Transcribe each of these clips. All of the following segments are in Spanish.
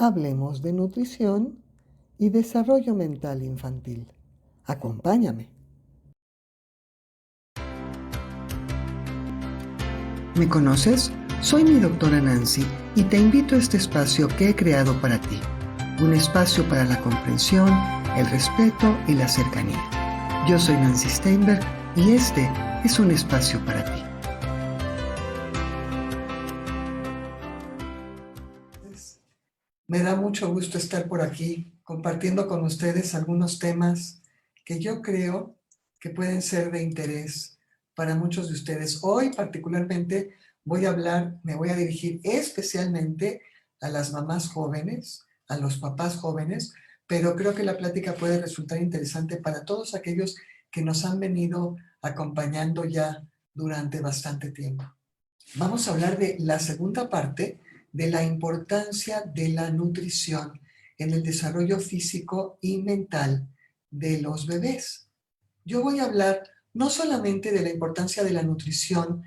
hablemos de nutrición y desarrollo mental infantil. Acompáñame. ¿Me conoces? Soy mi doctora Nancy y te invito a este espacio que he creado para ti. Un espacio para la comprensión, el respeto y la cercanía. Yo soy Nancy Steinberg y este es un espacio para ti. Me da mucho gusto estar por aquí compartiendo con ustedes algunos temas que yo creo que pueden ser de interés para muchos de ustedes. Hoy particularmente me voy a dirigir especialmente a las mamás jóvenes, a los papás jóvenes, pero creo que la plática puede resultar interesante para todos aquellos que nos han venido acompañando ya durante bastante tiempo. Vamos a hablar de la segunda parte de la importancia de la nutrición en el desarrollo físico y mental de los bebés. Yo voy a hablar no solamente de la importancia de la nutrición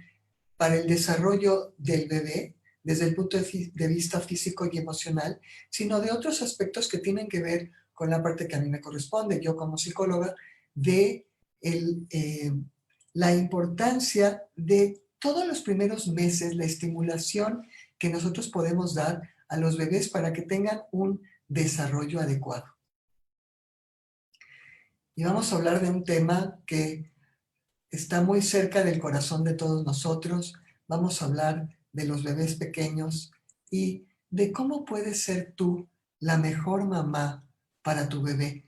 para el desarrollo del bebé, desde el punto de vista físico y emocional, sino de otros aspectos que tienen que ver con la parte que a mí me corresponde, yo como psicóloga, de la importancia de todos los primeros meses, la estimulación que nosotros podemos dar a los bebés para que tengan un desarrollo adecuado. Y vamos a hablar de un tema que está muy cerca del corazón de todos nosotros. Vamos a hablar de los bebés pequeños y de cómo puedes ser tú la mejor mamá para tu bebé.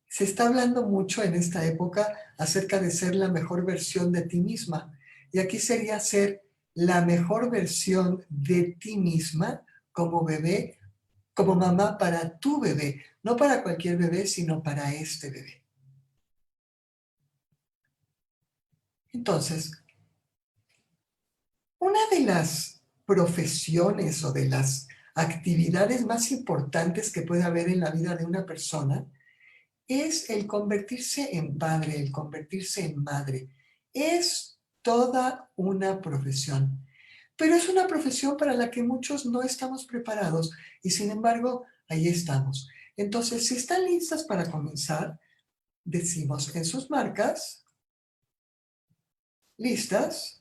Se está hablando mucho en esta época acerca de ser la mejor versión de ti misma. Y aquí sería ser la mejor versión de ti misma como bebé, como mamá para tu bebé. No para cualquier bebé, sino para este bebé. Entonces, una de las profesiones o de las actividades más importantes que puede haber en la vida de una persona es el convertirse en padre, el convertirse en madre. Es toda una profesión, pero es una profesión para la que muchos no estamos preparados y sin embargo, ahí estamos. Entonces, si están listas para comenzar, decimos en sus marcas, listas.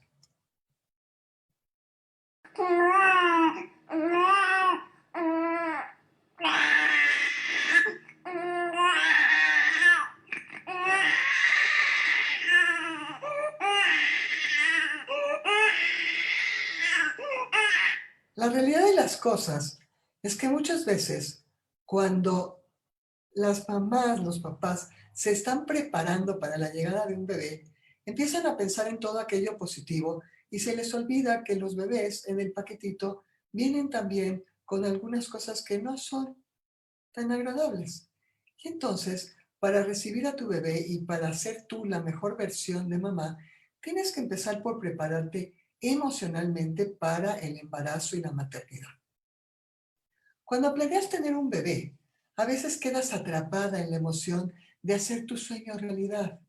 La realidad de las cosas es que muchas veces cuando las mamás, los papás se están preparando para la llegada de un bebé, empiezan a pensar en todo aquello positivo y se les olvida que los bebés en el paquetito vienen también con algunas cosas que no son tan agradables. Y entonces, para recibir a tu bebé y para ser tú la mejor versión de mamá, tienes que empezar por prepararte emocionalmente para el embarazo y la maternidad. Cuando planeas tener un bebé, a veces quedas atrapada en la emoción de hacer tu sueño realidad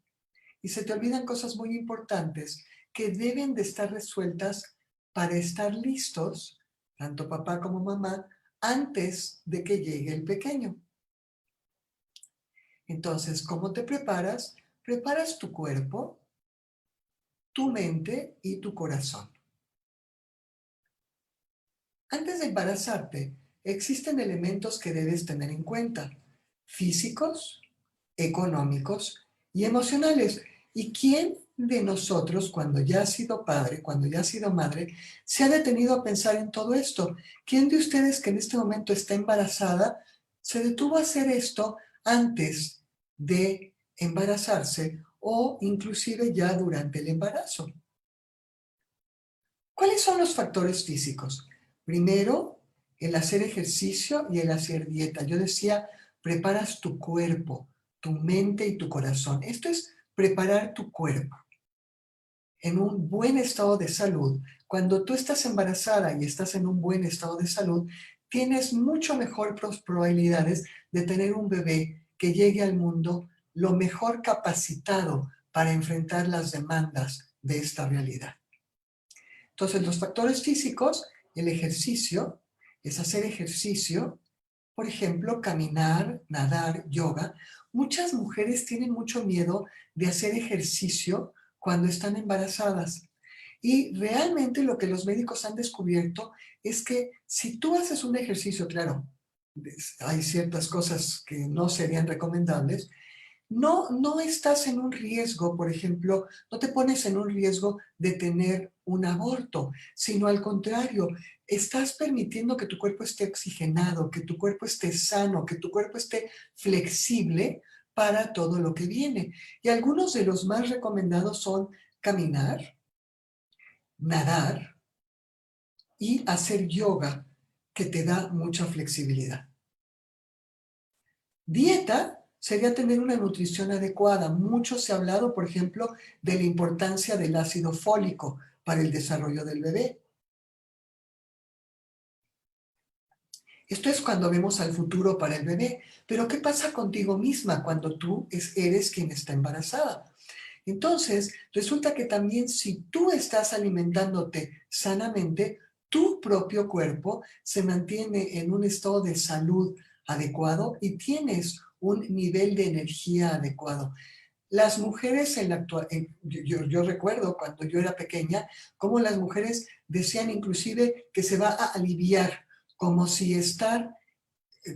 y se te olvidan cosas muy importantes que deben de estar resueltas para estar listos, tanto papá como mamá, antes de que llegue el pequeño. Entonces, ¿cómo te preparas? Preparas tu cuerpo, tu mente y tu corazón. Antes de embarazarte, existen elementos que debes tener en cuenta, físicos, económicos y emocionales. ¿Y quién de nosotros, cuando ya ha sido padre, cuando ya ha sido madre, se ha detenido a pensar en todo esto? ¿Quién de ustedes que en este momento está embarazada se detuvo a hacer esto antes de embarazarse o inclusive ya durante el embarazo? ¿Cuáles son los factores físicos? Primero, el hacer ejercicio y el hacer dieta. Yo decía, preparas tu cuerpo, tu mente y tu corazón. Esto es preparar tu cuerpo en un buen estado de salud. Cuando tú estás embarazada y estás en un buen estado de salud, tienes mucho mejor probabilidades de tener un bebé que llegue al mundo lo mejor capacitado para enfrentar las demandas de esta realidad. Entonces, los factores físicos, el ejercicio, es hacer ejercicio Por ejemplo, caminar, nadar, yoga. Muchas mujeres tienen mucho miedo de hacer ejercicio cuando están embarazadas. Y realmente lo que los médicos han descubierto es que si tú haces un ejercicio, claro, hay ciertas cosas que no serían recomendables, no estás en un riesgo, por ejemplo, no te pones en un riesgo de tener un aborto, sino al contrario, estás permitiendo que tu cuerpo esté oxigenado, que tu cuerpo esté sano, que tu cuerpo esté flexible para todo lo que viene. Y algunos de los más recomendados son caminar, nadar y hacer yoga, que te da mucha flexibilidad. Dieta sería tener una nutrición adecuada. Mucho se ha hablado, por ejemplo, de la importancia del ácido fólico para el desarrollo del bebé. Esto es cuando vemos al futuro para el bebé. Pero ¿qué pasa contigo misma cuando tú eres quien está embarazada? Entonces, resulta que también si tú estás alimentándote sanamente, tu propio cuerpo se mantiene en un estado de salud adecuado y tienes un nivel de energía adecuado. Las mujeres en la actual, yo recuerdo cuando yo era pequeña, cómo las mujeres decían inclusive que se va a aliviar, como si estar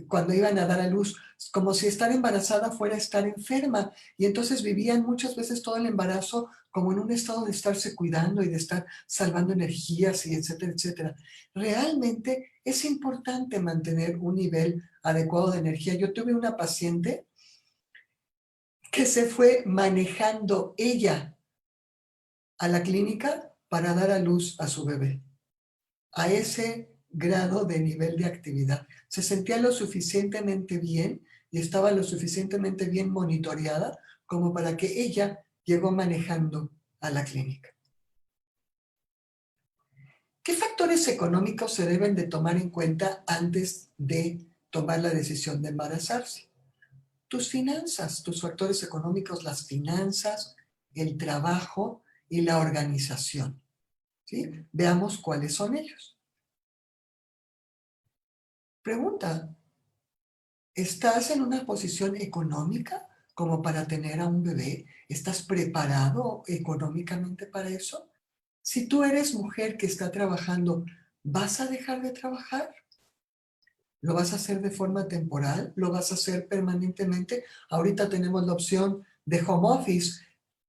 cuando iban a dar a luz, como si estar embarazada fuera estar enferma. Y entonces vivían muchas veces todo el embarazo como en un estado de estarse cuidando y de estar salvando energías y etcétera, etcétera. Realmente es importante mantener un nivel adecuado de energía. Yo tuve una paciente que se fue manejando ella a la clínica para dar a luz a su bebé. A ese grado de nivel de actividad. Se sentía lo suficientemente bien y estaba lo suficientemente bien monitoreada como para que ella llegó manejando a la clínica. ¿Qué factores económicos se deben de tomar en cuenta antes de tomar la decisión de embarazarse? Tus finanzas, tus factores económicos, las finanzas, el trabajo y la organización. ¿Sí? Veamos cuáles son ellos. Pregunta, ¿estás en una posición económica como para tener a un bebé? ¿Estás preparado económicamente para eso? Si tú eres mujer que está trabajando, ¿vas a dejar de trabajar? ¿Lo vas a hacer de forma temporal? ¿Lo vas a hacer permanentemente? Ahorita tenemos la opción de home office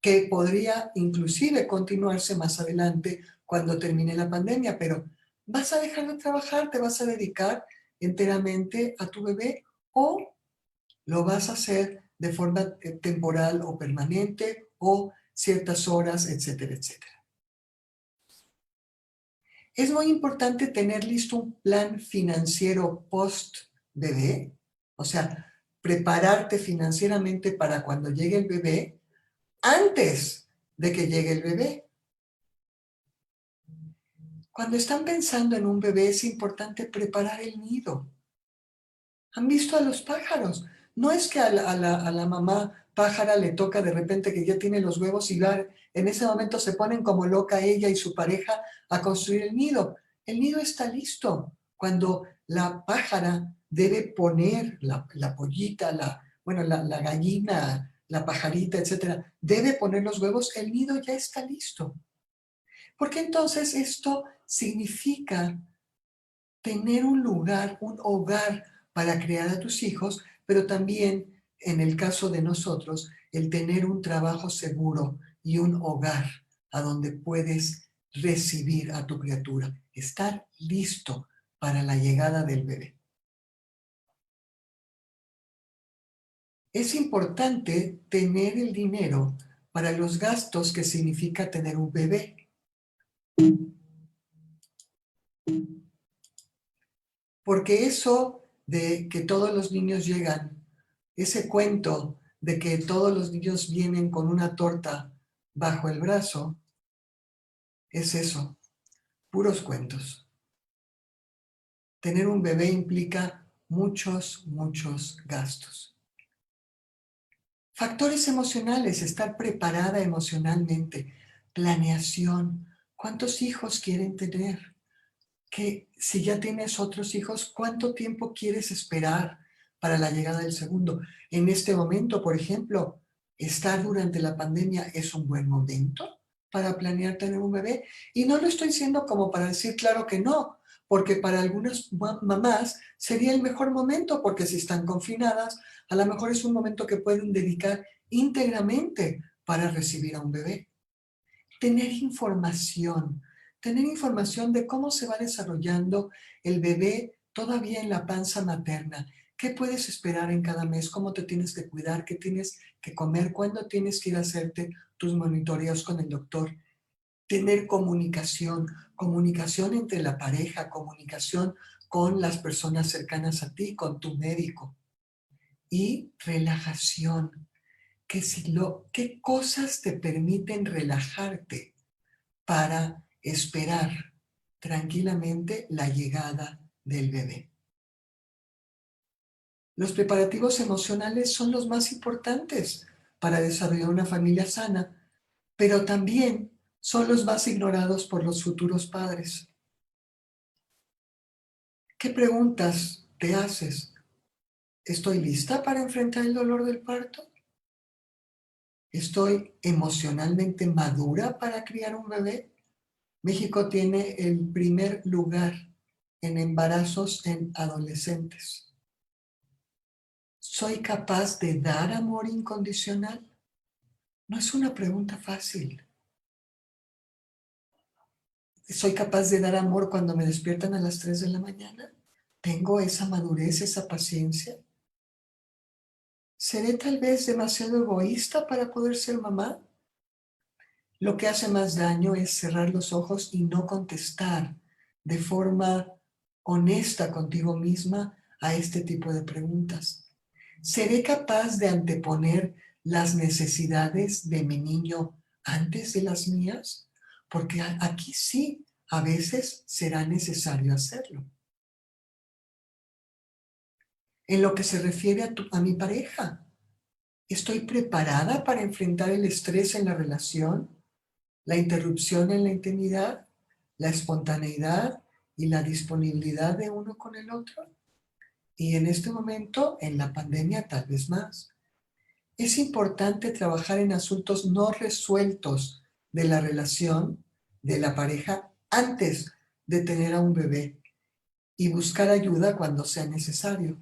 que podría inclusive continuarse más adelante cuando termine la pandemia, pero ¿vas a dejar de trabajar? ¿Te vas a dedicar enteramente a tu bebé? ¿O lo vas a hacer de forma temporal o permanente o ciertas horas, etcétera, etcétera? Es muy importante tener listo un plan financiero post-bebé, o sea, prepararte financieramente para cuando llegue el bebé, antes de que llegue el bebé. Cuando están pensando en un bebé es importante preparar el nido. ¿Han visto a los pájaros? No es que a la mamá pájara le toca de repente que ya tiene los huevos y en ese momento se ponen como loca ella y su pareja a construir el nido. El nido está listo. Cuando la pájara debe poner la pollita, la gallina, la pajarita, etcétera, debe poner los huevos, el nido ya está listo. Porque entonces esto significa tener un lugar, un hogar para criar a tus hijos, pero también, en el caso de nosotros, el tener un trabajo seguro y un hogar a donde puedes recibir a tu criatura, estar listo para la llegada del bebé. Es importante tener el dinero para los gastos que significa tener un bebé. Porque eso de que todos los niños llegan, ese cuento de que todos los niños vienen con una torta bajo el brazo, es eso, puros cuentos. Tener un bebé implica muchos, muchos gastos. Factores emocionales, estar preparada emocionalmente, planeación, ¿cuántos hijos quieren tener? que si ya tienes otros hijos, ¿cuánto tiempo quieres esperar para la llegada del segundo? En este momento, por ejemplo, estar durante la pandemia es un buen momento para planear tener un bebé. Y no lo estoy diciendo como para decir claro que no, porque para algunas mamás sería el mejor momento, porque si están confinadas, a lo mejor es un momento que pueden dedicar íntegramente para recibir a un bebé. Tener información de cómo se va desarrollando el bebé todavía en la panza materna. ¿Qué puedes esperar en cada mes? ¿Cómo te tienes que cuidar? ¿Qué tienes que comer? ¿Cuándo tienes que ir a hacerte tus monitoreos con el doctor? Tener comunicación entre la pareja, comunicación con las personas cercanas a ti, con tu médico. Y relajación. ¿Qué cosas te permiten relajarte para esperar tranquilamente la llegada del bebé? Los preparativos emocionales son los más importantes para desarrollar una familia sana, pero también son los más ignorados por los futuros padres. ¿Qué preguntas te haces? ¿Estoy lista para enfrentar el dolor del parto? ¿Estoy emocionalmente madura para criar un bebé? México tiene el primer lugar en embarazos en adolescentes. ¿Soy capaz de dar amor incondicional? No es una pregunta fácil. ¿Soy capaz de dar amor cuando me despiertan a las 3 de la mañana? ¿Tengo esa madurez, esa paciencia? ¿Seré tal vez demasiado egoísta para poder ser mamá? Lo que hace más daño es cerrar los ojos y no contestar de forma honesta contigo misma a este tipo de preguntas. ¿Seré capaz de anteponer las necesidades de mi niño antes de las mías? Porque aquí sí, a veces será necesario hacerlo. En lo que se refiere a mi pareja, ¿estoy preparada para enfrentar el estrés en la relación, la interrupción en la intimidad, la espontaneidad y la disponibilidad de uno con el otro? Y en este momento, en la pandemia, tal vez más. Es importante trabajar en asuntos no resueltos de la relación de la pareja antes de tener a un bebé y buscar ayuda cuando sea necesario.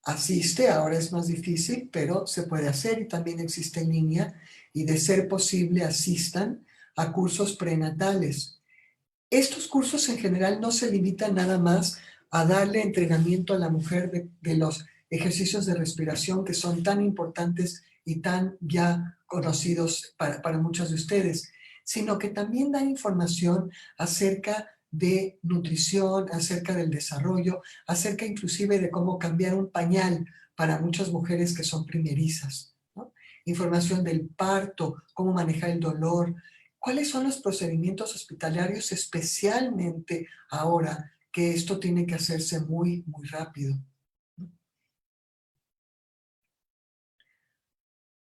Asiste, ahora es más difícil, pero se puede hacer y también existe en línea y de ser posible asistan a cursos prenatales. Estos cursos en general no se limitan nada más a darle entrenamiento a la mujer de los ejercicios de respiración que son tan importantes y tan ya conocidos para muchos de ustedes, sino que también dan información acerca de nutrición, acerca del desarrollo, acerca inclusive de cómo cambiar un pañal para muchas mujeres que son primerizas, ¿no? Información del parto, cómo manejar el dolor, cuáles son los procedimientos hospitalarios, especialmente ahora que esto tiene que hacerse muy, muy rápido.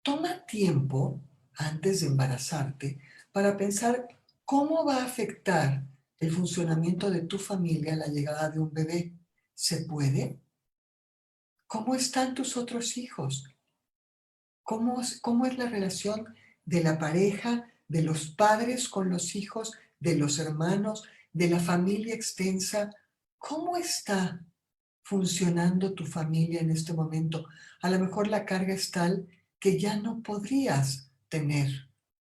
Toma tiempo antes de embarazarte para pensar cómo va a afectar el funcionamiento de tu familia la llegada de un bebé. ¿Se puede? ¿Cómo están tus otros hijos? ¿Cómo es la relación de la pareja, de los padres con los hijos, de los hermanos, de la familia extensa? ¿Cómo está funcionando tu familia en este momento? A lo mejor la carga es tal que ya no podrías tener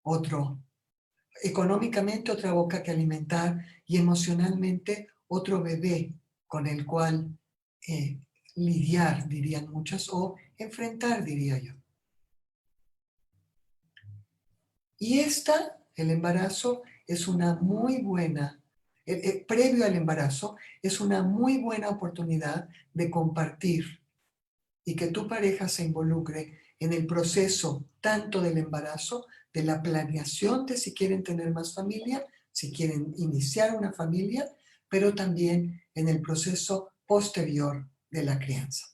otro, económicamente otra boca que alimentar y emocionalmente otro bebé con el cual eh, lidiar, dirían muchas, o enfrentar, diría yo. Y el embarazo, es una muy buena, previo al embarazo, es una muy buena oportunidad de compartir y que tu pareja se involucre en el proceso tanto del embarazo, de la planeación de si quieren tener más familia, si quieren iniciar una familia, pero también en el proceso posterior de la crianza.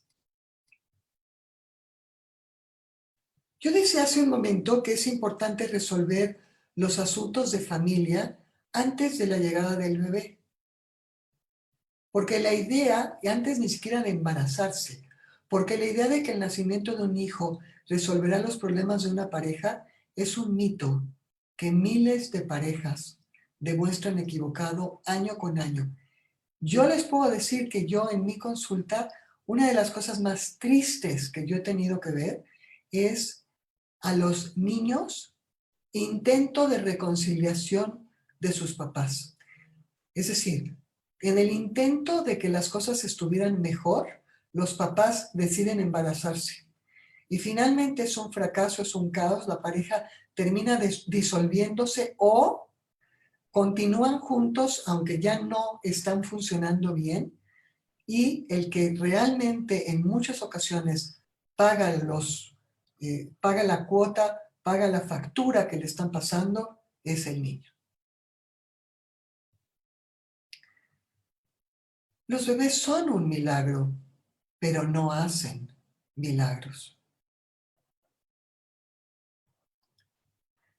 Yo decía hace un momento que es importante resolver los asuntos de familia antes de la llegada del bebé. Porque la idea, y antes ni siquiera de embarazarse, porque la idea de que el nacimiento de un hijo resolverá los problemas de una pareja es un mito que miles de parejas demuestran equivocado año con año. Yo les puedo decir que yo en mi consulta, una de las cosas más tristes que yo he tenido que ver es a los niños intento de reconciliación de sus papás. Es decir, en el intento de que las cosas estuvieran mejor, los papás deciden embarazarse. Y finalmente es un fracaso, es un caos, la pareja termina disolviéndose o continúan juntos aunque ya no están funcionando bien, y el que realmente en muchas ocasiones paga, paga la cuota, paga la factura que le están pasando, es el niño. Los bebés son un milagro, pero no hacen milagros.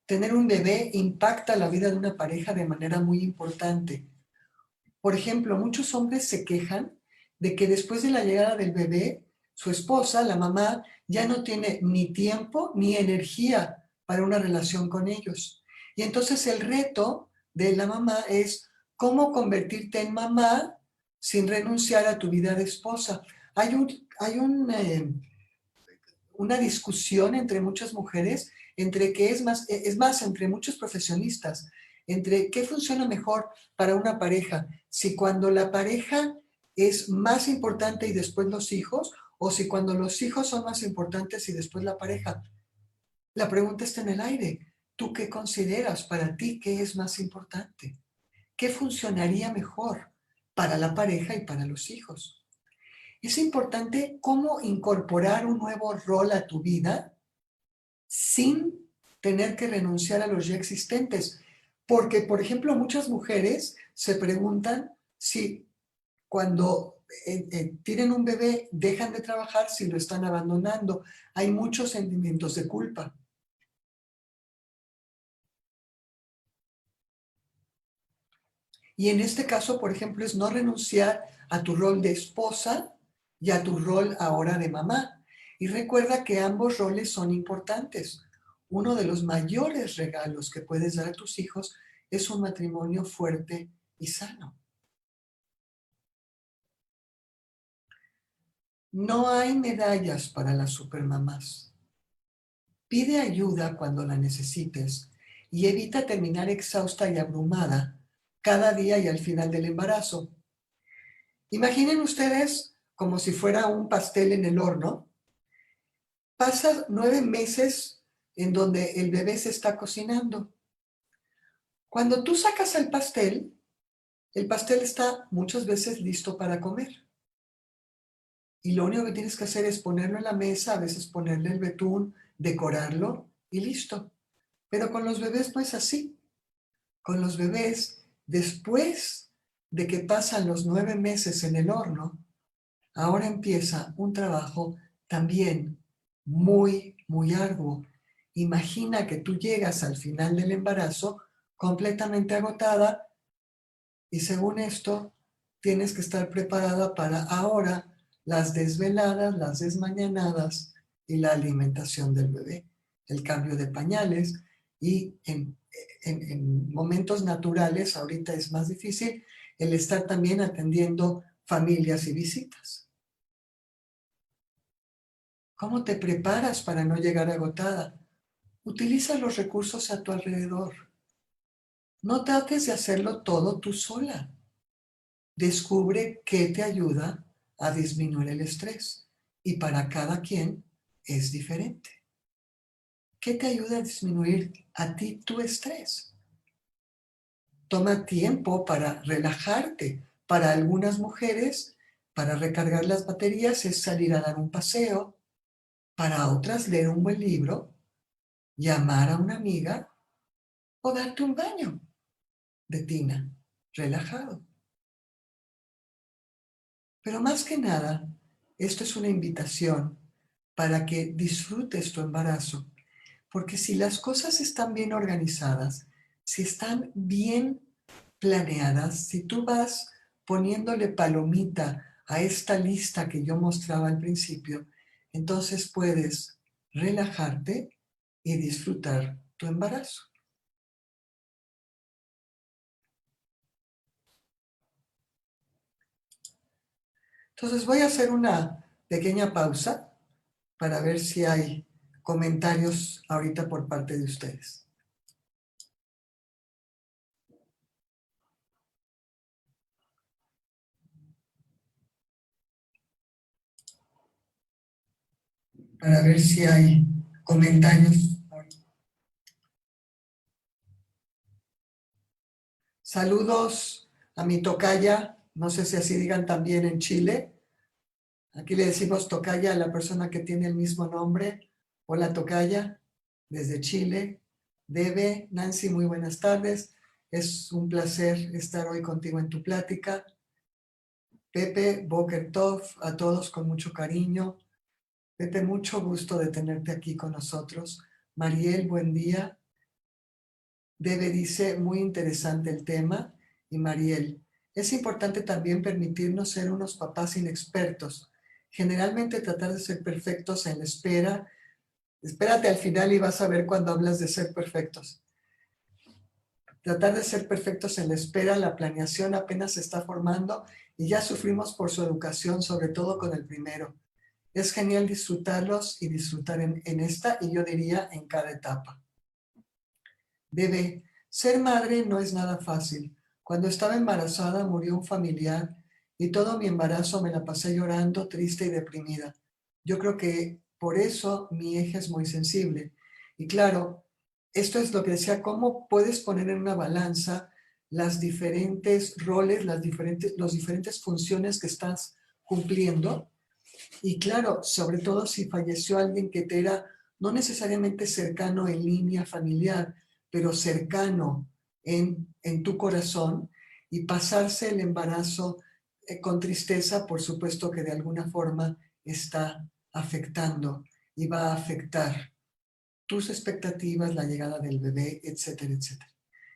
Tener un bebé impacta la vida de una pareja de manera muy importante. Por ejemplo, muchos hombres se quejan de que después de la llegada del bebé, su esposa, la mamá, ya no tiene ni tiempo ni energía para una relación con ellos. Y entonces el reto de la mamá es cómo convertirte en mamá sin renunciar a tu vida de esposa. Hay una discusión entre muchas mujeres, entre qué es más, entre muchos profesionistas, entre qué funciona mejor para una pareja, si cuando la pareja es más importante y después los hijos, o si cuando los hijos son más importantes y después la pareja. La pregunta está en el aire. ¿Tú qué consideras para ti qué es más importante? ¿Qué funcionaría mejor para la pareja y para los hijos? Es importante cómo incorporar un nuevo rol a tu vida sin tener que renunciar a los ya existentes. Porque, por ejemplo, muchas mujeres se preguntan si cuando tienen un bebé dejan de trabajar, si lo están abandonando. Hay muchos sentimientos de culpa. Y en este caso, por ejemplo, es no renunciar a tu rol de esposa y a tu rol ahora de mamá. Y recuerda que ambos roles son importantes. Uno de los mayores regalos que puedes dar a tus hijos es un matrimonio fuerte y sano. No hay medallas para las supermamás. Pide ayuda cuando la necesites y evita terminar exhausta y abrumada cada día y al final del embarazo. Imaginen ustedes como si fuera un pastel en el horno. Pasas 9 meses en donde el bebé se está cocinando. Cuando tú sacas el pastel está muchas veces listo para comer. Y lo único que tienes que hacer es ponerlo en la mesa, a veces ponerle el betún, decorarlo y listo. Pero con los bebés no es así. Con los bebés, después de que pasan los 9 meses en el horno, ahora empieza un trabajo también muy, muy arduo. Imagina que tú llegas al final del embarazo completamente agotada y según esto tienes que estar preparada para ahora las desveladas, las desmañanadas y la alimentación del bebé, el cambio de pañales y en momentos naturales, ahorita es más difícil, el estar también atendiendo familias y visitas. ¿Cómo te preparas para no llegar agotada? Utiliza los recursos a tu alrededor. No trates de hacerlo todo tú sola. Descubre qué te ayuda a disminuir el estrés y para cada quien es diferente. ¿Qué te ayuda a disminuir a ti tu estrés? Toma tiempo para relajarte. Para algunas mujeres, para recargar las baterías es salir a dar un paseo. Para otras, leer un buen libro, llamar a una amiga o darte un baño de tina, relajado. Pero más que nada, esto es una invitación para que disfrutes tu embarazo, porque si las cosas están bien organizadas, si están bien planeadas, si tú vas poniéndole palomita a esta lista que yo mostraba al principio, entonces puedes relajarte y disfrutar tu embarazo. Entonces voy a hacer una pequeña pausa para ver si hay comentarios ahorita por parte de ustedes. Para ver si hay comentarios. Saludos a mi tocaya, no sé si así digan también en Chile. Aquí le decimos tocaya a la persona que tiene el mismo nombre. Hola tocaya, desde Chile. Debe, Nancy, muy buenas tardes. Es un placer estar hoy contigo en tu plática. Pepe, Boker Tov, a todos con mucho cariño. Pepe, mucho gusto de tenerte aquí con nosotros. Mariel, buen día. Debe dice, muy interesante el tema. Y Mariel, es importante también permitirnos ser unos papás inexpertos. Generalmente tratar de ser perfectos en la espera. Espérate al final y vas a ver cuando hablas de ser perfectos. Tratar de ser perfectos en la espera, la planeación apenas se está formando y ya sufrimos por su educación, sobre todo con el primero. Es genial disfrutarlos y disfrutar en esta y yo diría en cada etapa. Bebé, ser madre no es nada fácil. Cuando estaba embarazada murió un familiar y todo mi embarazo me la pasé llorando, triste y deprimida. Yo creo que por eso mi eje es muy sensible. Y claro, esto es lo que decía, cómo puedes poner en una balanza las diferentes roles, las diferentes funciones que estás cumpliendo. Y claro, sobre todo si falleció alguien que te era no necesariamente cercano en línea familiar, pero cercano en tu corazón, y pasarse el embarazo con tristeza, por supuesto que de alguna forma está afectando y va a afectar tus expectativas, la llegada del bebé, etcétera, etcétera.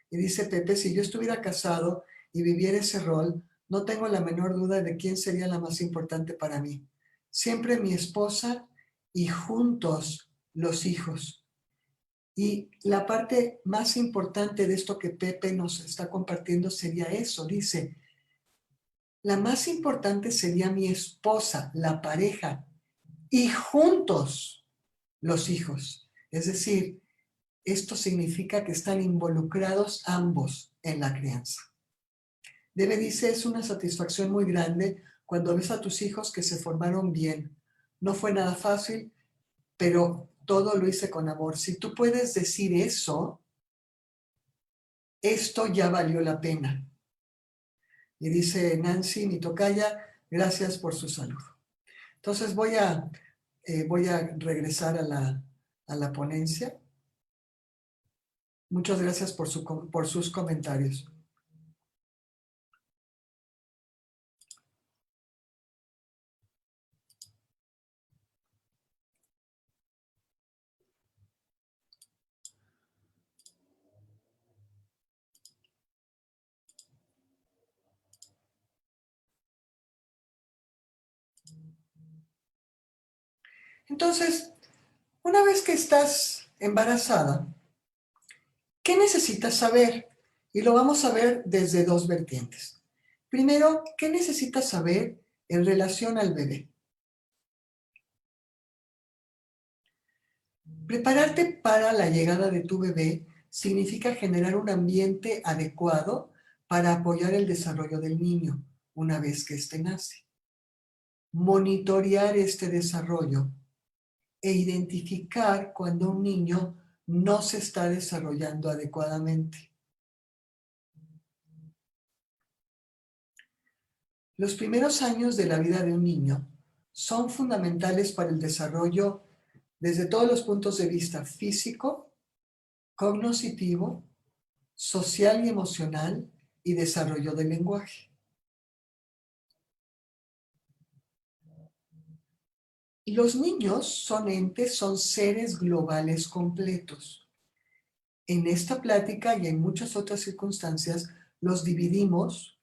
Y dice Pepe, si yo estuviera casado y viviera ese rol, no tengo la menor duda de quién sería la más importante para mí. Siempre mi esposa y juntos los hijos. Y la parte más importante de esto que Pepe nos está compartiendo sería eso. Dice, la más importante sería mi esposa, la pareja, y juntos los hijos. Es decir, esto significa que están involucrados ambos en la crianza. Debe, dice, es una satisfacción muy grande cuando ves a tus hijos que se formaron bien. No fue nada fácil, pero todo lo hice con amor. Si tú puedes decir eso, esto ya valió la pena. Y dice Nancy, mi tocaya, gracias por su salud. Entonces voy a regresar a la ponencia. Muchas gracias por sus comentarios. Entonces, una vez que estás embarazada, ¿qué necesitas saber? Y lo vamos a ver desde dos vertientes. Primero, ¿qué necesitas saber en relación al bebé? Prepararte para la llegada de tu bebé significa generar un ambiente adecuado para apoyar el desarrollo del niño una vez que éste nace. Monitorear este desarrollo e identificar cuando un niño no se está desarrollando adecuadamente. Los primeros años de la vida de un niño son fundamentales para el desarrollo desde todos los puntos de vista físico, cognitivo, social y emocional y desarrollo del lenguaje. Los niños son entes, son seres globales completos. En esta plática y en muchas otras circunstancias los dividimos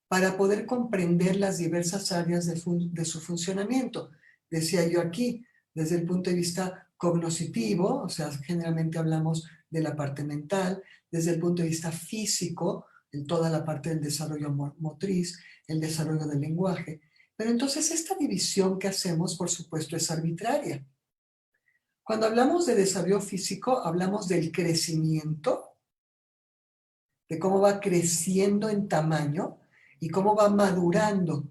para poder comprender las diversas áreas de su funcionamiento. Decía yo aquí, desde el punto de vista cognoscitivo, o sea, generalmente hablamos de la parte mental, desde el punto de vista físico, en toda la parte del desarrollo motriz, el desarrollo del lenguaje. Pero entonces esta división que hacemos, por supuesto, es arbitraria. Cuando hablamos de desarrollo físico, hablamos del crecimiento, de cómo va creciendo en tamaño y cómo va madurando.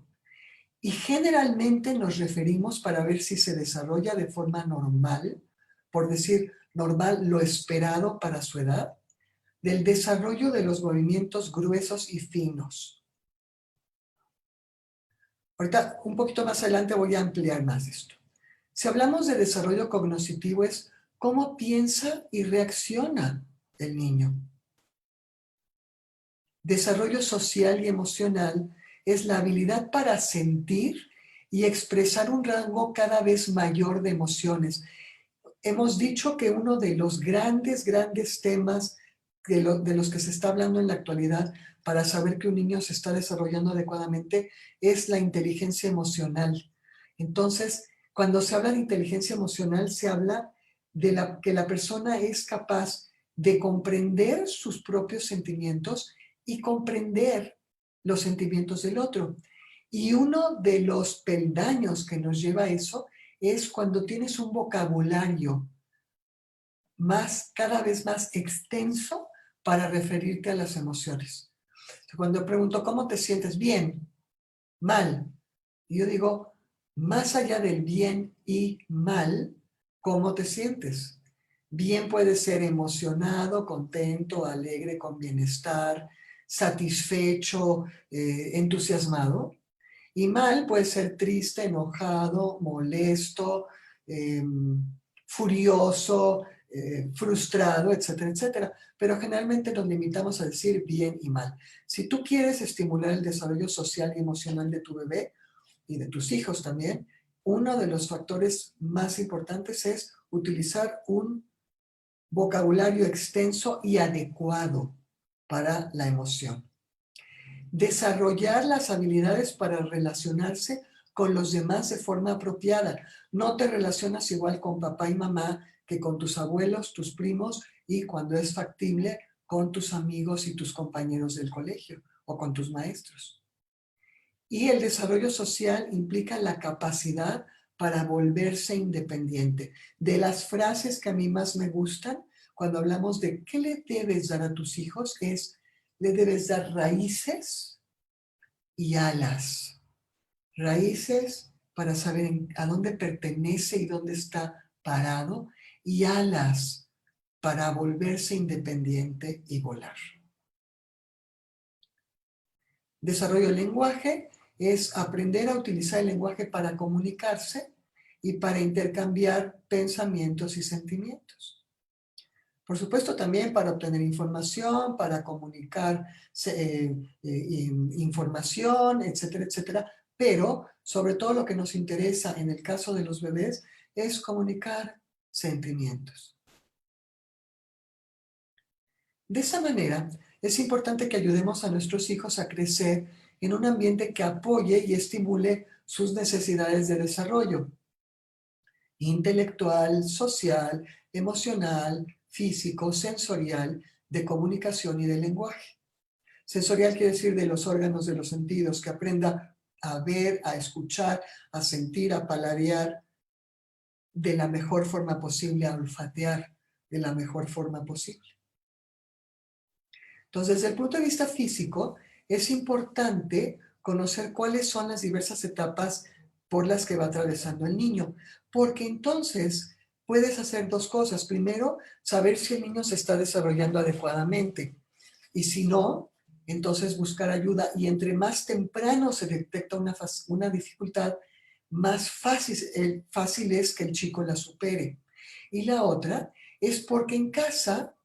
Y generalmente nos referimos para ver si se desarrolla de forma normal, por decir normal, lo esperado para su edad, del desarrollo de los movimientos gruesos y finos. Ahorita, un poquito más adelante voy a ampliar más esto. Si hablamos de desarrollo cognitivo es cómo piensa y reacciona el niño. Desarrollo social y emocional es la habilidad para sentir y expresar un rango cada vez mayor de emociones. Hemos dicho que uno de los grandes temas de los que se está hablando en la actualidad para saber que un niño se está desarrollando adecuadamente es la inteligencia emocional. Entonces, cuando se habla de inteligencia emocional, se habla de que la persona es capaz de comprender sus propios sentimientos y comprender los sentimientos del otro. Y uno de los peldaños que nos lleva a eso es cuando tienes un vocabulario cada vez más extenso para referirte a las emociones. Cuando pregunto, ¿cómo te sientes? Bien, mal. Y yo digo, más allá del bien y mal, ¿cómo te sientes? Bien puede ser emocionado, contento, alegre, con bienestar, satisfecho, entusiasmado. Y mal puede ser triste, enojado, molesto, furioso, frustrado, etcétera, etcétera. Pero generalmente nos limitamos a decir bien y mal. Si tú quieres estimular el desarrollo social y emocional de tu bebé y de tus hijos también, uno de los factores más importantes es utilizar un vocabulario extenso y adecuado para la emoción. Desarrollar las habilidades para relacionarse con los demás de forma apropiada. No te relacionas igual con papá y mamá que con tus abuelos, tus primos y cuando es factible con tus amigos y tus compañeros del colegio o con tus maestros. Y el desarrollo social implica la capacidad para volverse independiente. De las frases que a mí más me gustan cuando hablamos de qué le debes dar a tus hijos es, le debes dar raíces y alas. Raíces para saber a dónde pertenece y dónde está parado, y alas para volverse independiente y volar. Desarrollo del lenguaje es aprender a utilizar el lenguaje para comunicarse y para intercambiar pensamientos y sentimientos. Por supuesto, también para obtener información, para comunicar información, etcétera, etcétera. Pero, sobre todo, lo que nos interesa en el caso de los bebés es comunicar sentimientos. De esa manera, es importante que ayudemos a nuestros hijos a crecer en un ambiente que apoye y estimule sus necesidades de desarrollo intelectual, social, emocional, físico, sensorial, de comunicación y de lenguaje. Sensorial quiere decir de los órganos de los sentidos, que aprenda a ver, a escuchar, a sentir, a paladear de la mejor forma posible, a olfatear de la mejor forma posible. Entonces, desde el punto de vista físico, es importante conocer cuáles son las diversas etapas por las que va atravesando el niño, porque entonces puedes hacer dos cosas. Primero, saber si el niño se está desarrollando adecuadamente, y si no, entonces buscar ayuda, y entre más temprano se detecta una dificultad, más fácil es que el chico la supere. Y la otra es porque en casa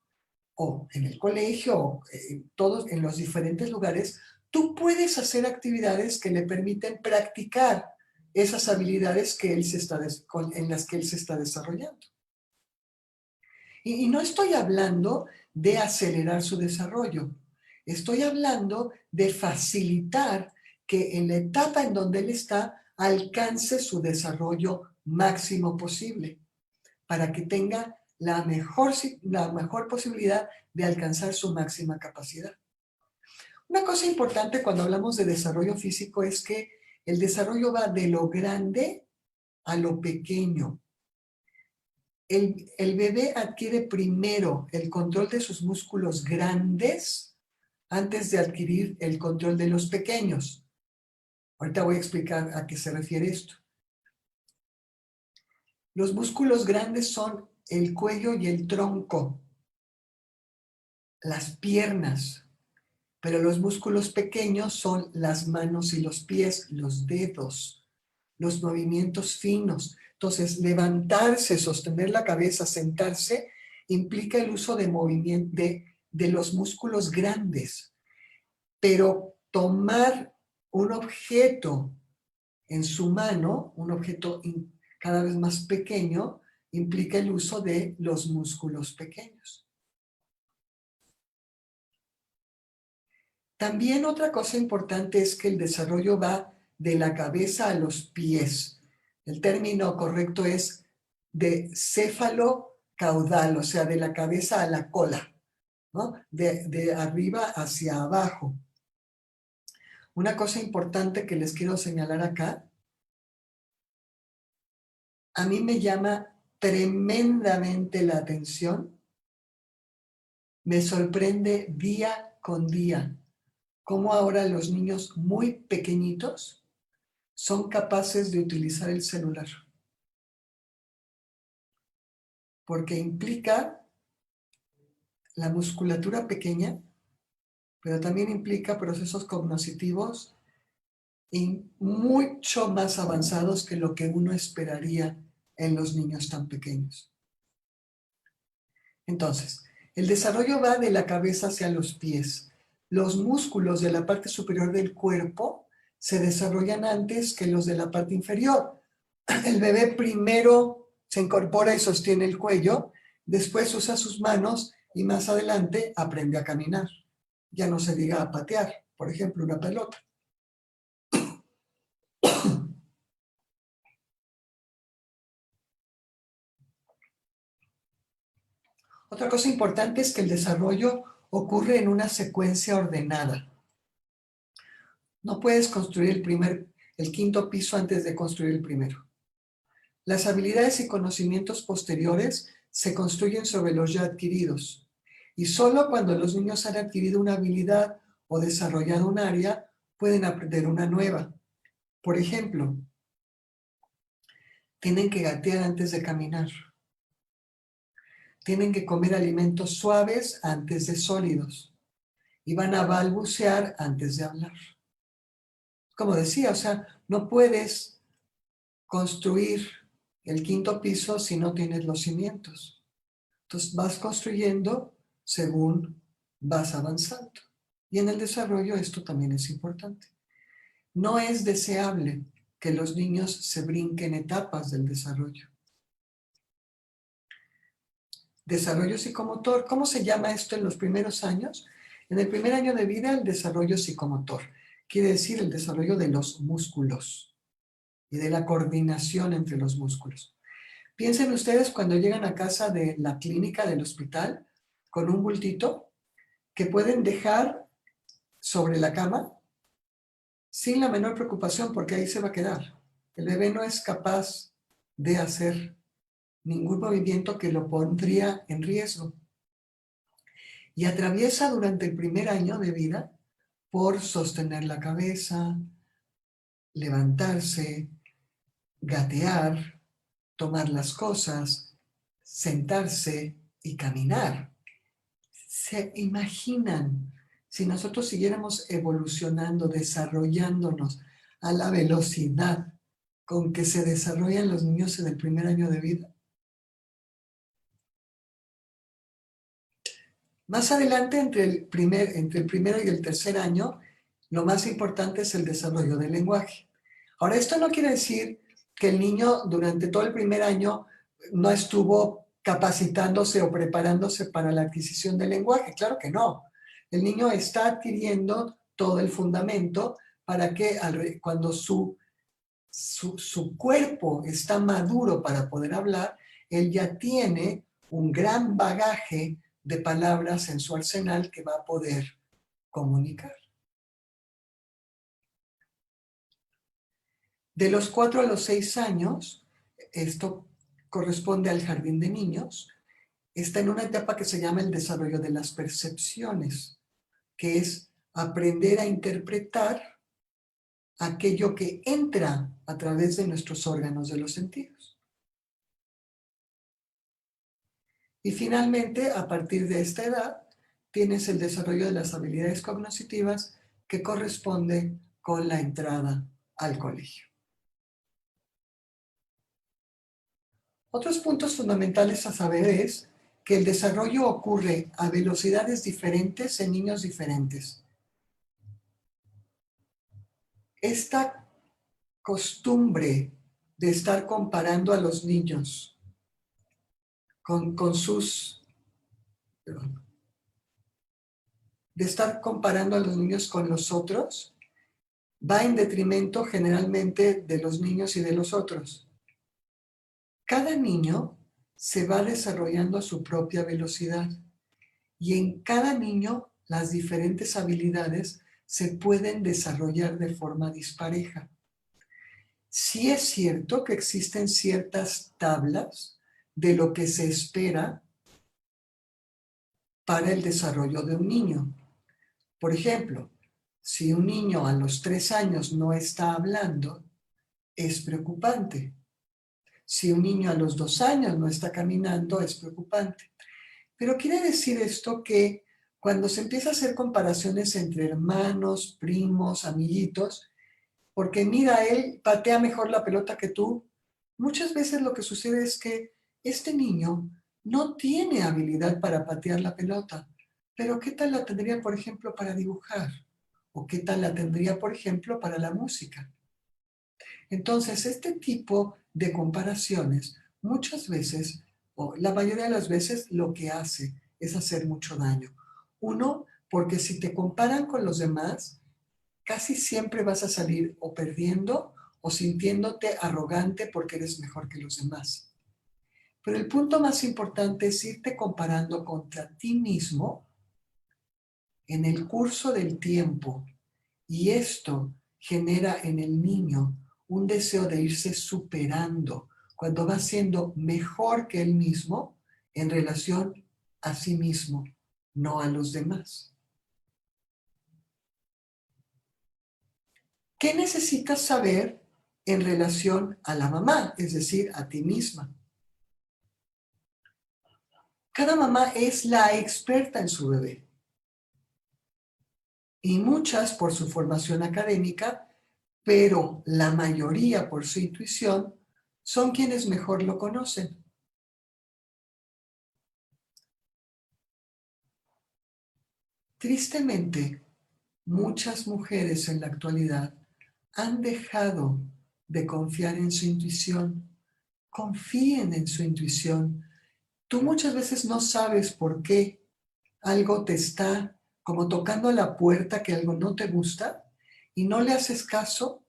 o en el colegio, o todos en los diferentes lugares, tú puedes hacer actividades que le permiten practicar esas habilidades que en las que él se está desarrollando. Y no estoy hablando de acelerar su desarrollo. Estoy hablando de facilitar que en la etapa en donde él está alcance su desarrollo máximo posible, para que tenga la mejor posibilidad de alcanzar su máxima capacidad. Una cosa importante cuando hablamos de desarrollo físico es que el desarrollo va de lo grande a lo pequeño. El bebé adquiere primero el control de sus músculos grandes antes de adquirir el control de los pequeños. Ahorita voy a explicar a qué se refiere esto. Los músculos grandes son el cuello y el tronco, las piernas, pero los músculos pequeños son las manos y los pies, los dedos, los movimientos finos. Entonces, levantarse, sostener la cabeza, sentarse, implica el uso de movimiento de los músculos grandes. Pero tomar un objeto en su mano, un objeto cada vez más pequeño, implica el uso de los músculos pequeños. También otra cosa importante es que el desarrollo va de la cabeza a los pies. El término correcto es de céfalo caudal, o sea, de la cabeza a la cola, ¿no? De arriba hacia abajo. Una cosa importante que les quiero señalar acá, a mí me llama tremendamente la atención, me sorprende día con día cómo ahora los niños muy pequeñitos son capaces de utilizar el celular. Porque implica la musculatura pequeña, pero también implica procesos cognitivos y mucho más avanzados que lo que uno esperaría en los niños tan pequeños. Entonces, el desarrollo va de la cabeza hacia los pies. Los músculos de la parte superior del cuerpo se desarrollan antes que los de la parte inferior. El bebé primero se incorpora y sostiene el cuello, después usa sus manos y más adelante aprende a caminar. Ya no se diga a patear, por ejemplo, una pelota. Otra cosa importante es que el desarrollo ocurre en una secuencia ordenada. No puedes construir el quinto piso antes de construir el primero. Las habilidades y conocimientos posteriores se construyen sobre los ya adquiridos. Y solo cuando los niños han adquirido una habilidad o desarrollado un área, pueden aprender una nueva. Por ejemplo, tienen que gatear antes de caminar. Tienen que comer alimentos suaves antes de sólidos. Y van a balbucear antes de hablar. Como decía, o sea, no puedes construir el quinto piso si no tienes los cimientos. Entonces vas construyendo según vas avanzando. Y en el desarrollo esto también es importante. No es deseable que los niños se brinquen etapas del desarrollo. Desarrollo psicomotor, ¿cómo se llama esto en los primeros años? En el primer año de vida, el desarrollo psicomotor. Quiere decir el desarrollo de los músculos y de la coordinación entre los músculos. Piensen ustedes cuando llegan a casa de la clínica, del hospital, con un bultito que pueden dejar sobre la cama sin la menor preocupación porque ahí se va a quedar. El bebé no es capaz de hacer ningún movimiento que lo pondría en riesgo. Y atraviesa durante el primer año de vida por sostener la cabeza, levantarse, gatear, tomar las cosas, sentarse y caminar. ¿Se imaginan si nosotros siguiéramos evolucionando, desarrollándonos a la velocidad con que se desarrollan los niños en el primer año de vida? Más adelante, entre el primero y el tercer año, lo más importante es el desarrollo del lenguaje. Ahora, esto no quiere decir que el niño durante todo el primer año no estuvo capacitándose o preparándose para la adquisición del lenguaje. Claro que no. El niño está adquiriendo todo el fundamento para que cuando su cuerpo está maduro para poder hablar, él ya tiene un gran bagaje de palabras en su arsenal que va a poder comunicar. De los 4 a los 6 años, esto corresponde al jardín de niños, está en una etapa que se llama el desarrollo de las percepciones, que es aprender a interpretar aquello que entra a través de nuestros órganos de los sentidos. Y finalmente, a partir de esta edad, tienes el desarrollo de las habilidades cognitivas que corresponde con la entrada al colegio. Otros puntos fundamentales a saber es que el desarrollo ocurre a velocidades diferentes en niños diferentes. Esta costumbre de estar comparando a los niños de estar comparando a los niños con los otros, va en detrimento generalmente de los niños y de los otros. Cada niño se va desarrollando a su propia velocidad y en cada niño las diferentes habilidades se pueden desarrollar de forma dispareja. Sí es cierto que existen ciertas tablas de lo que se espera para el desarrollo de un niño. Por ejemplo, si un niño a los 3 años no está hablando, es preocupante. Si un niño a los 2 años no está caminando, es preocupante. Pero quiere decir esto que cuando se empieza a hacer comparaciones entre hermanos, primos, amiguitos, porque mira, él patea mejor la pelota que tú, muchas veces lo que sucede es que este niño no tiene habilidad para patear la pelota, pero ¿qué tal la tendría, por ejemplo, para dibujar? ¿O qué tal la tendría, por ejemplo, para la música? Entonces, este tipo de comparaciones muchas veces, o la mayoría de las veces, lo que hace es hacer mucho daño. Uno, porque si te comparan con los demás, casi siempre vas a salir o perdiendo o sintiéndote arrogante porque eres mejor que los demás. Pero el punto más importante es irte comparando contra ti mismo en el curso del tiempo. Y esto genera en el niño un deseo de irse superando cuando va siendo mejor que él mismo en relación a sí mismo, no a los demás. ¿Qué necesitas saber en relación a la mamá, es decir, a ti misma? Cada mamá es la experta en su bebé. Y muchas por su formación académica, pero la mayoría por su intuición, son quienes mejor lo conocen. Tristemente, muchas mujeres en la actualidad han dejado de confiar en su intuición. Confíen en su intuición. Tú muchas veces no sabes por qué algo te está como tocando a la puerta, que algo no te gusta y no le haces caso.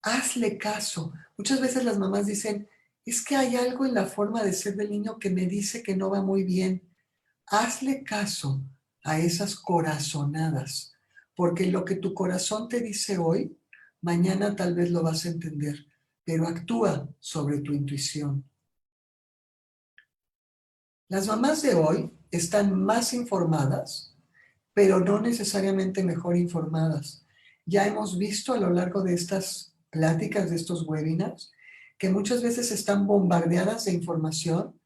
Hazle caso. Muchas veces las mamás dicen, es que hay algo en la forma de ser del niño que me dice que no va muy bien. Hazle caso a esas corazonadas, porque lo que tu corazón te dice hoy, mañana tal vez lo vas a entender, pero actúa sobre tu intuición. Las mamás de hoy están más informadas, pero no necesariamente mejor informadas. Ya hemos visto a lo largo de estas pláticas, de estos webinars, que muchas veces están bombardeadas de información,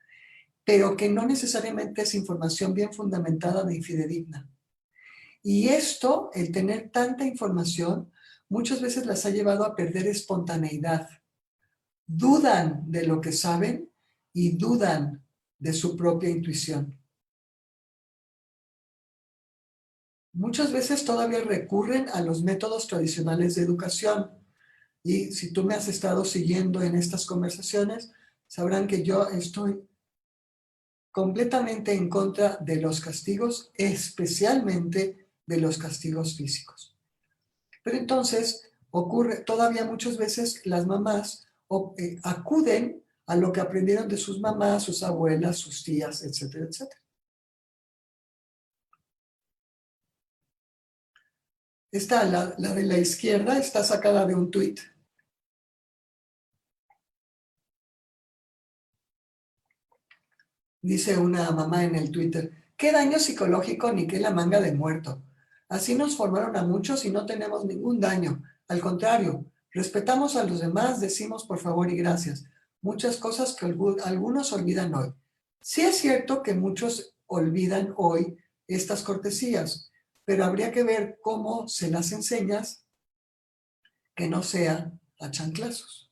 pero que no necesariamente es información bien fundamentada ni fidedigna. Y esto, el tener tanta información, muchas veces las ha llevado a perder espontaneidad. Dudan de lo que saben y dudan de su propia intuición. Muchas veces todavía recurren a los métodos tradicionales de educación. Y si tú me has estado siguiendo en estas conversaciones, sabrán que yo estoy completamente en contra de los castigos, especialmente de los castigos físicos. Pero entonces ocurre, todavía muchas veces las mamás acuden a lo que aprendieron de sus mamás, sus abuelas, sus tías, etcétera, etcétera. Esta, la de la izquierda, está sacada de un tuit. Dice una mamá en el Twitter, qué daño psicológico ni qué la manga de muerto. Así nos formaron a muchos y no tenemos ningún daño. Al contrario, respetamos a los demás, decimos por favor y gracias. Muchas cosas que algunos olvidan hoy. Sí es cierto que muchos olvidan hoy estas cortesías, pero habría que ver cómo se las enseñas que no sea a chanclazos.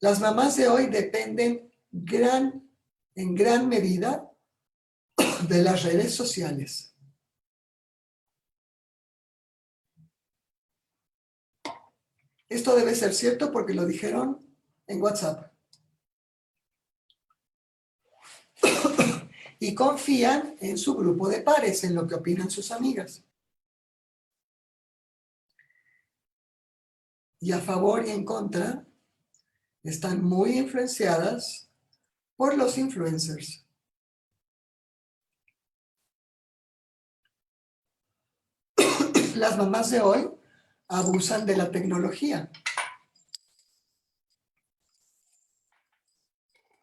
Las mamás de hoy dependen en gran medida de las redes sociales. Esto debe ser cierto porque lo dijeron en WhatsApp. Y confían en su grupo de pares, en lo que opinan sus amigas. Y a favor y en contra están muy influenciadas por los influencers. Las mamás de hoy abusan de la tecnología.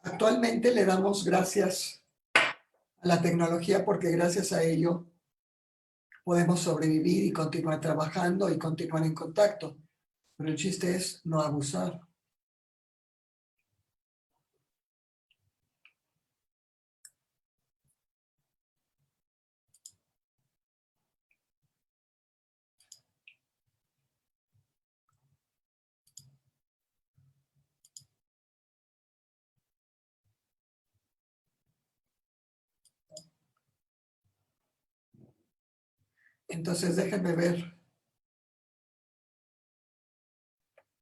Actualmente le damos gracias a la tecnología porque gracias a ello podemos sobrevivir y continuar trabajando y continuar en contacto. Pero el chiste es no abusar. Entonces déjenme ver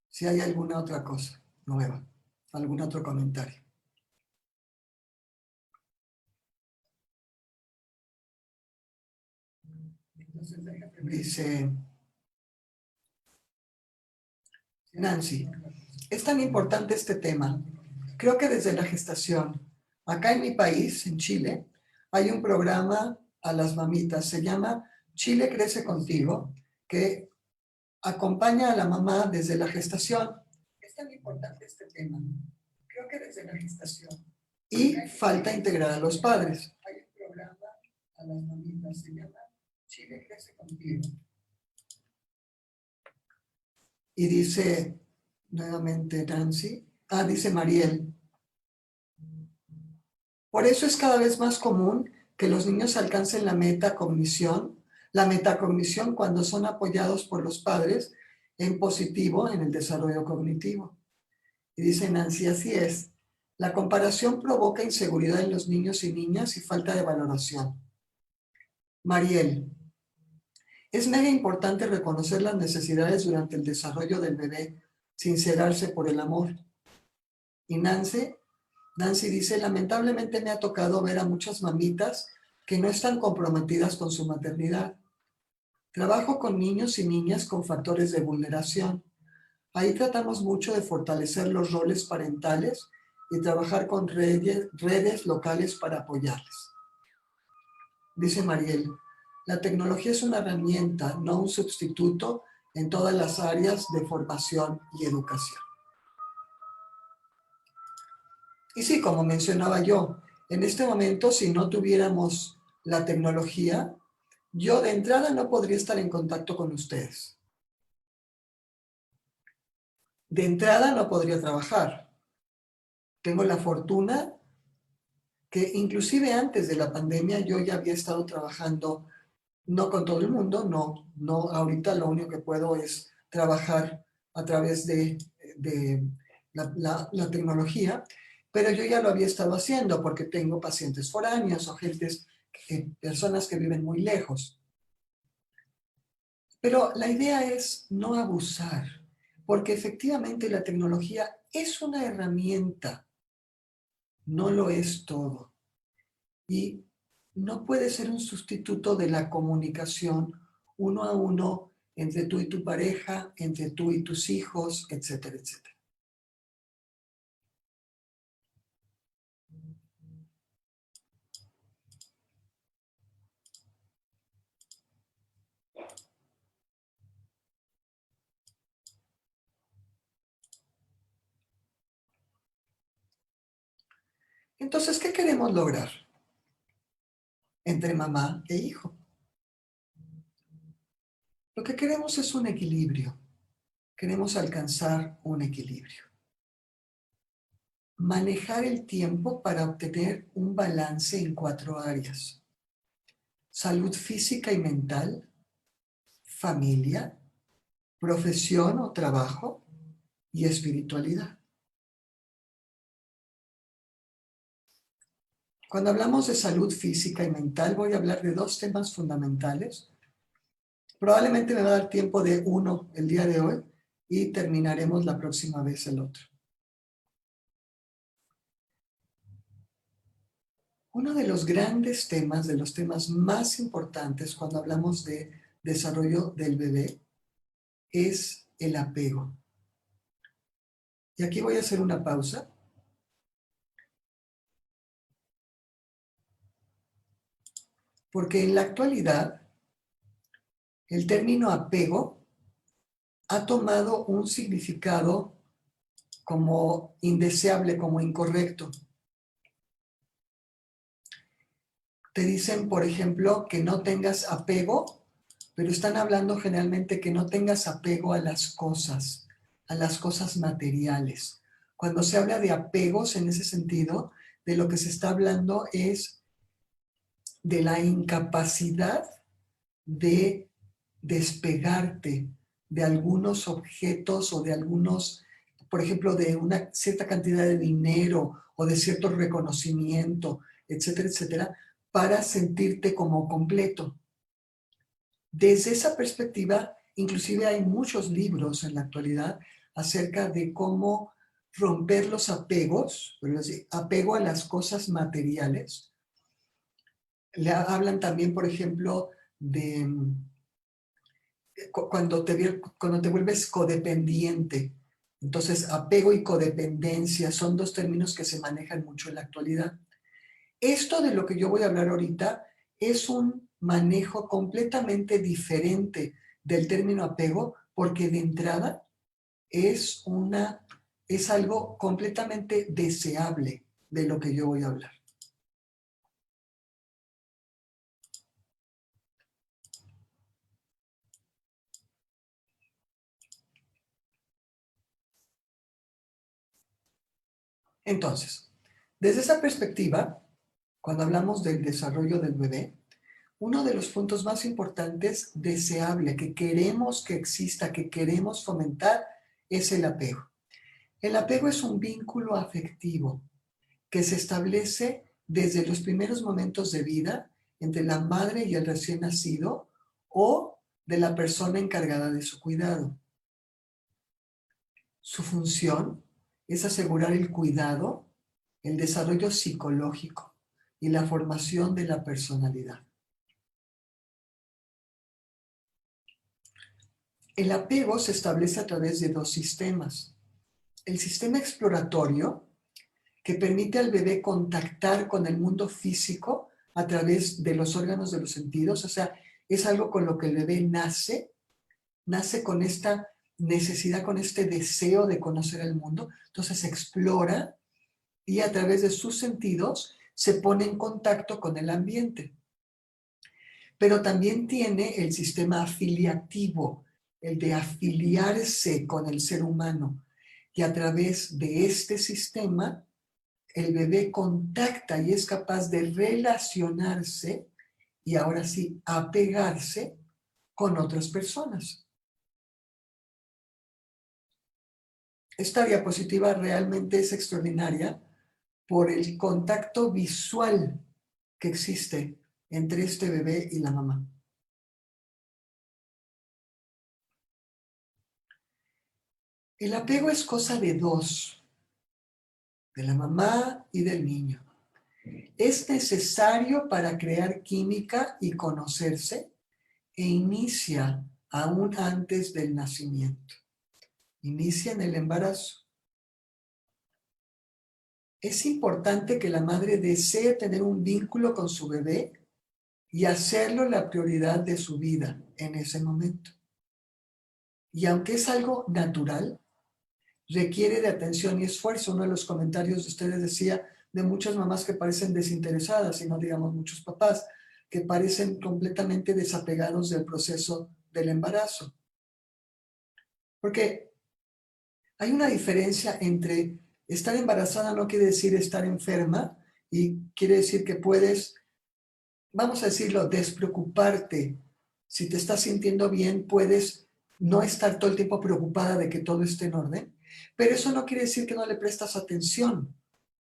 si hay alguna otra cosa nueva, algún otro comentario. Entonces déjenme ver. Dice Nancy, es tan importante este tema. Creo que desde la gestación, acá en mi país, en Chile, hay un programa a las mamitas, se llama Chile Crece Contigo, que acompaña a la mamá desde la gestación. Es tan importante este tema. Creo que desde la gestación. Y falta integrar a los padres. Hay un programa a las mamitas, se llama Chile Crece Contigo. Y dice nuevamente Nancy, dice Mariel, por eso es cada vez más común que los niños alcancen la metacognición cuando son apoyados por los padres en positivo en el desarrollo cognitivo. Y dice Nancy, así es, la comparación provoca inseguridad en los niños y niñas y falta de valoración. Mariel, es mega importante reconocer las necesidades durante el desarrollo del bebé, sincerarse por el amor. Y Nancy dice, lamentablemente me ha tocado ver a muchas mamitas que no están comprometidas con su maternidad. Trabajo con niños y niñas con factores de vulneración. Ahí tratamos mucho de fortalecer los roles parentales y trabajar con redes locales para apoyarles. Dice Mariel, la tecnología es una herramienta, no un sustituto en todas las áreas de formación y educación. Y sí, como mencionaba yo, en este momento, si no tuviéramos la tecnología, yo de entrada no podría estar en contacto con ustedes. De entrada no podría trabajar. Tengo la fortuna que inclusive antes de la pandemia yo ya había estado trabajando, no con todo el mundo, no, ahorita lo único que puedo es trabajar a través de la tecnología, pero yo ya lo había estado haciendo porque tengo pacientes foráneos o personas que viven muy lejos. Pero la idea es no abusar, porque efectivamente la tecnología es una herramienta no lo es todo. Y no puede ser un sustituto de la comunicación uno a uno entre tú y tu pareja, entre tú y tus hijos, etcétera, etcétera. Entonces, ¿qué queremos lograr entre mamá e hijo? Lo que queremos es un equilibrio. Queremos alcanzar un equilibrio. Manejar el tiempo para obtener un balance en 4 áreas: salud física y mental, familia, profesión o trabajo y espiritualidad. Cuando hablamos de salud física y mental, voy a hablar de 2 temas fundamentales. Probablemente me va a dar tiempo de uno el día de hoy y terminaremos la próxima vez el otro. Uno de los grandes temas, de los temas más importantes cuando hablamos de desarrollo del bebé, es el apego. Y aquí voy a hacer una pausa, porque en la actualidad el término apego ha tomado un significado como indeseable, como incorrecto. Te dicen, por ejemplo, que no tengas apego, pero están hablando generalmente que no tengas apego a las cosas materiales. Cuando se habla de apegos en ese sentido, de lo que se está hablando es de la incapacidad de despegarte de algunos objetos o de algunos, por ejemplo, de una cierta cantidad de dinero o de cierto reconocimiento, etcétera, etcétera, para sentirte como completo. Desde esa perspectiva, inclusive hay muchos libros en la actualidad acerca de cómo romper los apegos, apego a las cosas materiales. Hablan también, por ejemplo, de cuando te vuelves codependiente. Entonces, apego y codependencia son 2 términos que se manejan mucho en la actualidad. Esto de lo que yo voy a hablar ahorita es un manejo completamente diferente del término apego, porque de entrada es algo completamente deseable de lo que yo voy a hablar. Entonces, desde esa perspectiva, cuando hablamos del desarrollo del bebé, uno de los puntos más importantes, deseable, que queremos que exista, que queremos fomentar, es el apego. El apego es un vínculo afectivo que se establece desde los primeros momentos de vida entre la madre y el recién nacido o de la persona encargada de su cuidado. Su función es asegurar el cuidado, el desarrollo psicológico y la formación de la personalidad. El apego se establece a través de 2 sistemas. El sistema exploratorio, que permite al bebé contactar con el mundo físico a través de los órganos de los sentidos, o sea, es algo con lo que el bebé nace con esta necesidad, con este deseo de conocer el mundo, entonces explora y a través de sus sentidos se pone en contacto con el ambiente. Pero también tiene el sistema afiliativo, el de afiliarse con el ser humano. Y a través de este sistema, el bebé contacta y es capaz de relacionarse y ahora sí, apegarse con otras personas. Esta diapositiva realmente es extraordinaria por el contacto visual que existe entre este bebé y la mamá. El apego es cosa de 2. de la mamá y del niño. Es necesario para crear química y conocerse e inicia aún antes del nacimiento. Inicia en el embarazo. Es importante que la madre desee tener un vínculo con su bebé y hacerlo la prioridad de su vida en ese momento. Y aunque es algo natural, requiere de atención y esfuerzo. Uno de los comentarios de ustedes decía de muchas mamás que parecen desinteresadas, y no digamos muchos papás, que parecen completamente desapegados del proceso del embarazo. Porque hay una diferencia entre estar embarazada no quiere decir estar enferma, y quiere decir que puedes, vamos a decirlo, despreocuparte. Si te estás sintiendo bien, puedes no estar todo el tiempo preocupada de que todo esté en orden, pero eso no quiere decir que no le prestas atención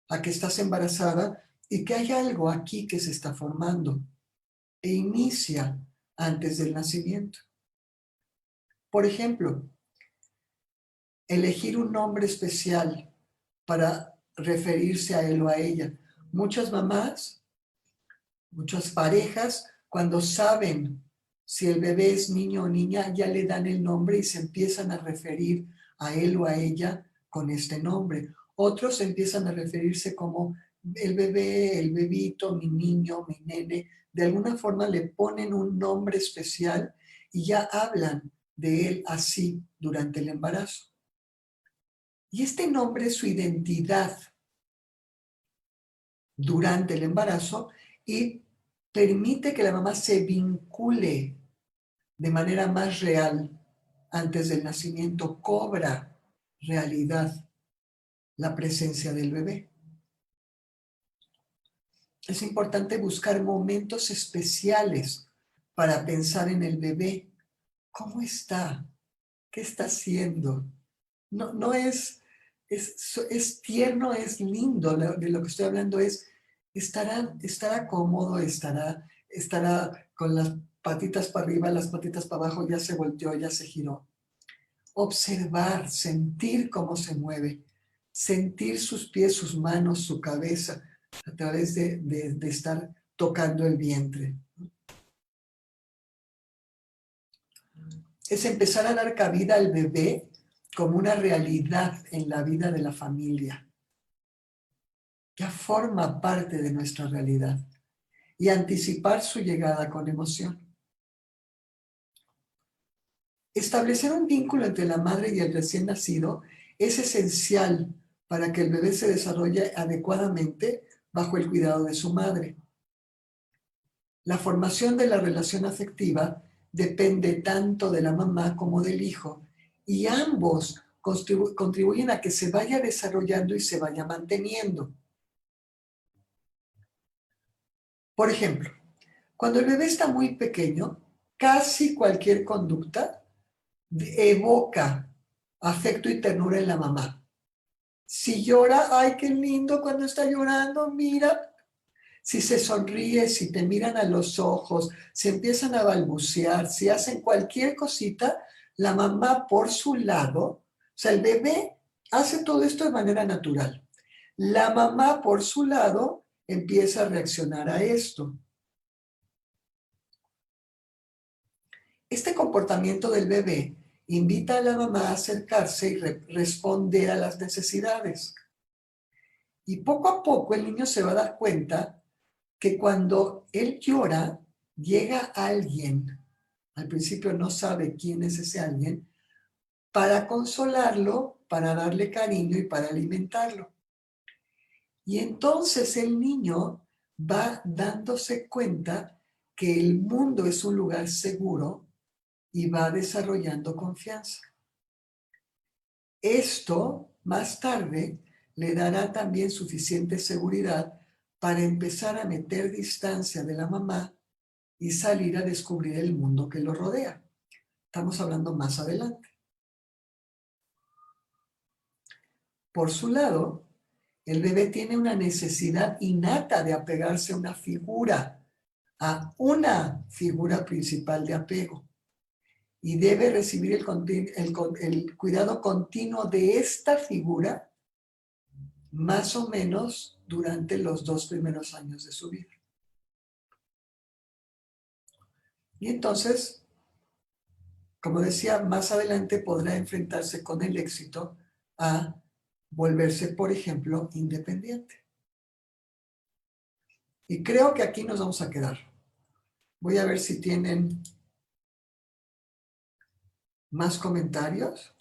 a que estás embarazada y que hay algo aquí que se está formando e inicia antes del nacimiento. Por ejemplo, elegir un nombre especial para referirse a él o a ella. Muchas mamás, muchas parejas, cuando saben si el bebé es niño o niña, ya le dan el nombre y se empiezan a referir a él o a ella con este nombre. Otros empiezan a referirse como el bebé, el bebito, mi niño, mi nene. De alguna forma le ponen un nombre especial y ya hablan de él así durante el embarazo. Y este nombre es su identidad durante el embarazo y permite que la mamá se vincule de manera más real antes del nacimiento, cobra realidad la presencia del bebé. Es importante buscar momentos especiales para pensar en el bebé. ¿Cómo está? ¿Qué está haciendo? No es tierno, es lindo. De lo que estoy hablando es, estará cómodo, estará con las patitas para arriba, las patitas para abajo, ya se volteó, ya se giró. Observar, sentir cómo se mueve, sentir sus pies, sus manos, su cabeza, a través de estar tocando el vientre. Es empezar a dar cabida al bebé como una realidad en la vida de la familia. Ya forma parte de nuestra realidad y anticipar su llegada con emoción. Establecer un vínculo entre la madre y el recién nacido es esencial para que el bebé se desarrolle adecuadamente bajo el cuidado de su madre. La formación de la relación afectiva depende tanto de la mamá como del hijo, y ambos contribuyen a que se vaya desarrollando y se vaya manteniendo. Por ejemplo, cuando el bebé está muy pequeño, casi cualquier conducta evoca afecto y ternura en la mamá. Si llora, ¡ay, qué lindo cuando está llorando! Mira. Si se sonríe, si te miran a los ojos, si empiezan a balbucear, si hacen cualquier cosita, la mamá por su lado, o sea, el bebé hace todo esto de manera natural. La mamá por su lado empieza a reaccionar a esto. Este comportamiento del bebé invita a la mamá a acercarse y responder a las necesidades. Y poco a poco el niño se va a dar cuenta que cuando él llora, llega alguien, al principio no sabe quién es ese alguien, para consolarlo, para darle cariño y para alimentarlo. Y entonces el niño va dándose cuenta que el mundo es un lugar seguro y va desarrollando confianza. Esto, más tarde, le dará también suficiente seguridad para empezar a meter distancia de la mamá y salir a descubrir el mundo que lo rodea. Estamos hablando más adelante. Por su lado, el bebé tiene una necesidad innata de apegarse a una figura principal de apego, y debe recibir el cuidado continuo de esta figura más o menos durante los 2 primeros años de su vida. Y entonces, como decía, más adelante podrá enfrentarse con el éxito a volverse, por ejemplo, independiente. Y creo que aquí nos vamos a quedar. Voy a ver si tienen más comentarios.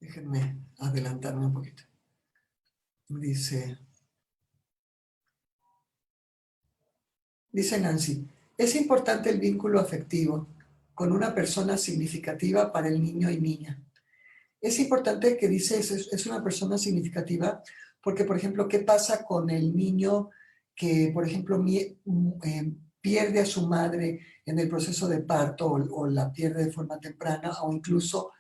Déjenme adelantarme un poquito. Dice Nancy, es importante el vínculo afectivo con una persona significativa para el niño y niña. Es importante que dice es una persona significativa porque, por ejemplo, ¿qué pasa con el niño que, por ejemplo, pierde a su madre en el proceso de parto o la pierde de forma temprana o incluso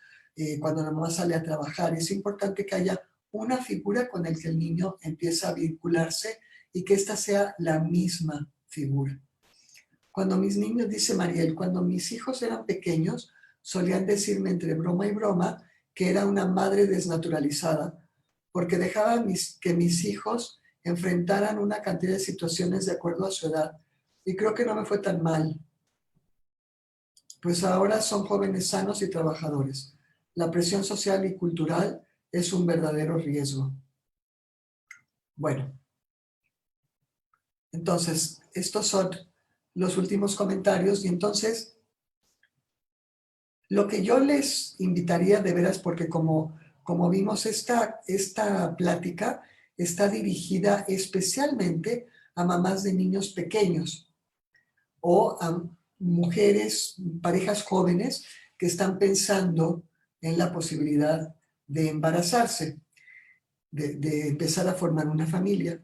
cuando la mamá sale a trabajar? Es importante que haya una figura con la que el niño empieza a vincularse y que ésta sea la misma figura. Cuando mis niños, dice Mariel, cuando mis hijos eran pequeños, solían decirme entre broma y broma que era una madre desnaturalizada, porque dejaba que mis hijos enfrentaran una cantidad de situaciones de acuerdo a su edad. Y creo que no me fue tan mal, pues ahora son jóvenes sanos y trabajadores. La presión social y cultural es un verdadero riesgo. Bueno, entonces, estos son los últimos comentarios y entonces lo que yo les invitaría de veras, porque como vimos, esta plática está dirigida especialmente a mamás de niños pequeños o a mujeres, parejas jóvenes que están pensando en la posibilidad de embarazarse, de empezar a formar una familia.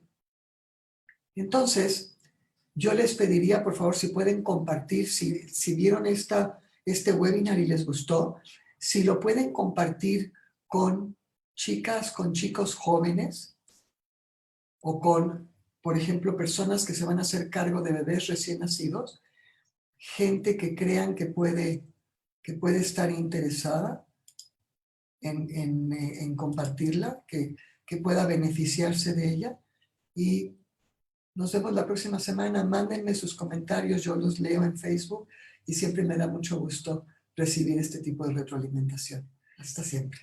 Entonces, yo les pediría, por favor, si pueden compartir, si vieron este webinar y les gustó, si lo pueden compartir con chicas, con chicos jóvenes o con, por ejemplo, personas que se van a hacer cargo de bebés recién nacidos, gente que crean que puede estar interesada en compartirla, que pueda beneficiarse de ella. Y nos vemos la próxima semana. Mándenme sus comentarios, yo los leo en Facebook y siempre me da mucho gusto recibir este tipo de retroalimentación. Hasta siempre.